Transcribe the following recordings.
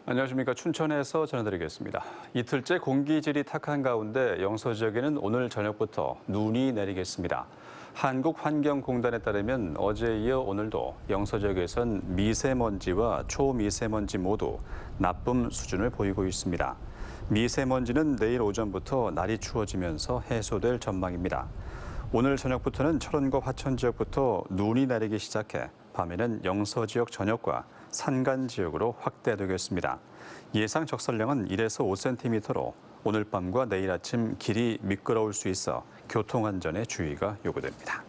안녕하십니까. 춘천에서 전해드리겠습니다. 이틀째 공기질이 탁한 가운데 영서 지역에는 오늘 저녁부터 눈이 내리겠습니다. 한국환경공단에 따르면 어제에 이어 오늘도 영서 지역에선 미세먼지와 초미세먼지 모두 나쁨 수준을 보이고 있습니다. 미세먼지는 내일 오전부터 날이 추워지면서 해소될 전망입니다. 오늘 저녁부터는 철원과 화천 지역부터 눈이 내리기 시작해 밤에는 영서 지역 전역과 산간 지역으로 확대되겠습니다. 예상 적설량은 1에서 5cm로 오늘 밤과 내일 아침 길이 미끄러울 수 있어 교통안전에 주의가 요구됩니다.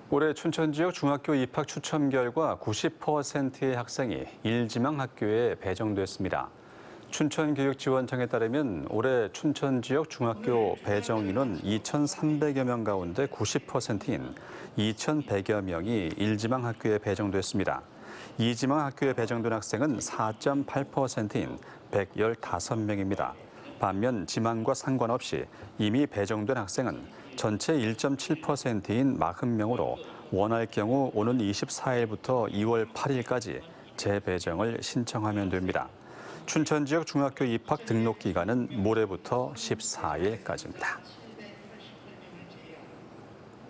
올해 춘천 지역 중학교 입학 추첨 결과 90%의 학생이 일지망 학교에 배정됐습니다. 춘천교육지원청에 따르면 올해 춘천 지역 중학교 배정 인원 2,300여 명 가운데 90%인 2,100여 명이 일지망 학교에 배정됐습니다. 이지망 학교에 배정된 학생은 4.8%인 115명입니다. 반면 지망과 상관없이 이미 배정된 학생은 전체 1.7%인 40명으로 원할 경우 오는 24일부터 2월 8일까지 재배정을 신청하면 됩니다. 춘천 지역 중학교 입학 등록 기간은 모레부터 14일까지입니다.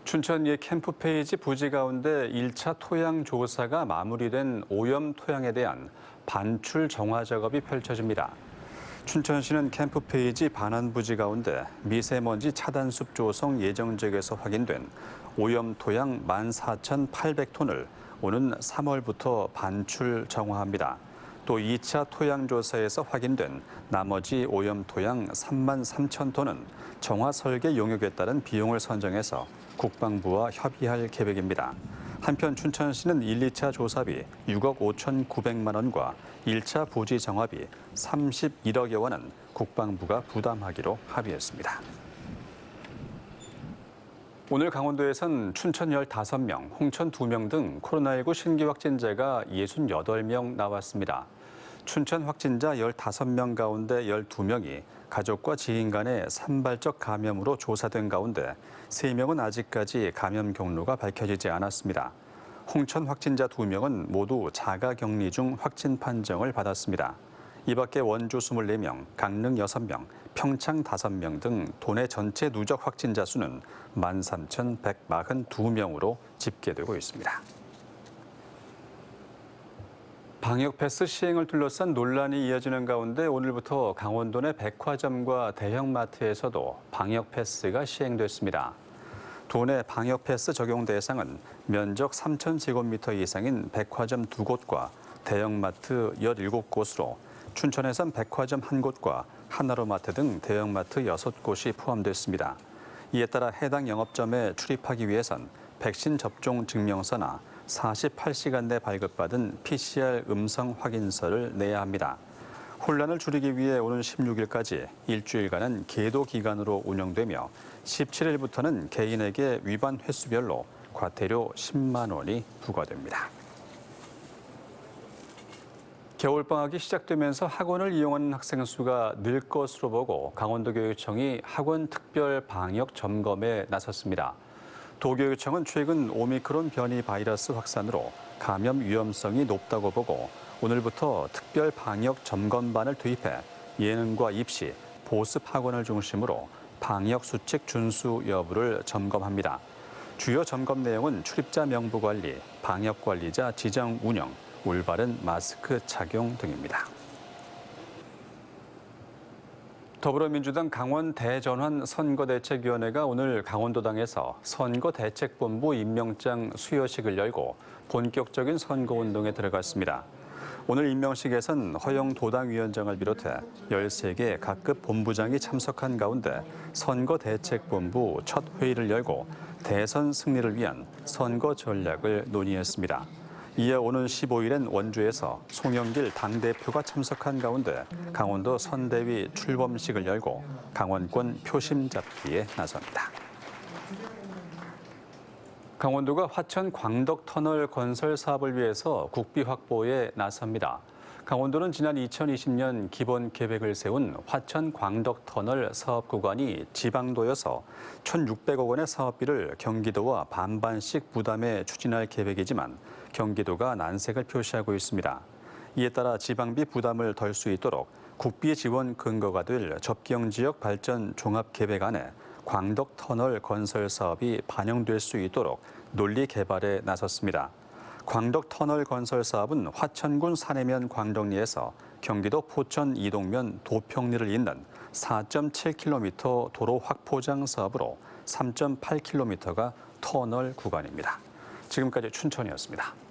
춘천 예 캠프페이지 부지 가운데 1차 토양 조사가 마무리된 오염 토양에 대한 반출 정화 작업이 펼쳐집니다. 춘천시는 캠프페이지 반환 부지 가운데 미세먼지 차단숲 조성 예정 지역에서 확인된 오염 토양 14,800톤을 오는 3월부터 반출 정화합니다. 또 2차 토양 조사에서 확인된 나머지 오염 토양 33,000톤은 정화 설계 용역에 따른 비용을 선정해서 국방부와 협의할 계획입니다. 한편 춘천시는 1, 2차 조사비 6억 5,900만 원과 1차 부지 정화비 31억여 원은 국방부가 부담하기로 합의했습니다. 오늘 강원도에선 춘천 15명, 홍천 2명 등 코로나19 신규 확진자가 68명 나왔습니다. 춘천 확진자 15명 가운데 12명이 가족과 지인 간의 산발적 감염으로 조사된 가운데 3명은 아직까지 감염 경로가 밝혀지지 않았습니다. 홍천 확진자 2명은 모두 자가격리 중 확진 판정을 받았습니다. 이 밖에 원주 24명, 강릉 6명, 평창 5명 등 도내 전체 누적 확진자 수는 13,142명으로 집계되고 있습니다. 방역 패스 시행을 둘러싼 논란이 이어지는 가운데 오늘부터 강원도 내 백화점과 대형마트에서도 방역 패스가 시행됐습니다. 도내 방역 패스 적용 대상은 면적 3,000제곱미터 이상인 백화점 2곳과 대형마트 17곳으로 춘천에선 백화점 1곳과 하나로마트 등 대형마트 6곳이 포함됐습니다. 이에 따라 해당 영업점에 출입하기 위해선 백신 접종 증명서나 48시간 내 발급받은 PCR 음성 확인서를 내야 합니다. 혼란을 줄이기 위해 오는 16일까지 일주일간은 계도 기간으로 운영되며 17일부터는 개인에게 위반 횟수별로 과태료 10만 원이 부과됩니다. 겨울방학이 시작되면서 학원을 이용하는 학생 수가 늘 것으로 보고 강원도교육청이 학원 특별 방역 점검에 나섰습니다. 도교육청은 최근 오미크론 변이 바이러스 확산으로 감염 위험성이 높다고 보고 오늘부터 특별 방역 점검반을 투입해 예능과 입시, 보습 학원을 중심으로 방역 수칙 준수 여부를 점검합니다. 주요 점검 내용은 출입자 명부 관리, 방역 관리자 지정 운영, 올바른 마스크 착용 등입니다. 더불어민주당 강원 대전환 선거대책위원회가 오늘 강원도당에서 선거대책본부 임명장 수여식을 열고 본격적인 선거운동에 들어갔습니다. 오늘 임명식에선 허영 도당위원장을 비롯해 13개 각급 본부장이 참석한 가운데 선거대책본부 첫 회의를 열고 대선 승리를 위한 선거 전략을 논의했습니다. 이어 오는 15일엔 원주에서 송영길 당대표가 참석한 가운데 강원도 선대위 출범식을 열고 강원권 표심 잡기에 나섭니다. 강원도가 화천 광덕터널 건설 사업을 위해서 국비 확보에 나섭니다. 강원도는 지난 2020년 기본 계획을 세운 화천 광덕 터널 사업 구간이 지방도여서 1,600억 원의 사업비를 경기도와 반반씩 부담해 추진할 계획이지만 경기도가 난색을 표시하고 있습니다. 이에 따라 지방비 부담을 덜 수 있도록 국비 지원 근거가 될 접경지역 발전 종합계획안에 광덕 터널 건설 사업이 반영될 수 있도록 논리 개발에 나섰습니다. 광덕 터널 건설 사업은 화천군 산해면 광덕리에서 경기도 포천 이동면 도평리를 잇는 4.7km 도로 확포장 사업으로 3.8km가 터널 구간입니다. 지금까지 춘천이었습니다.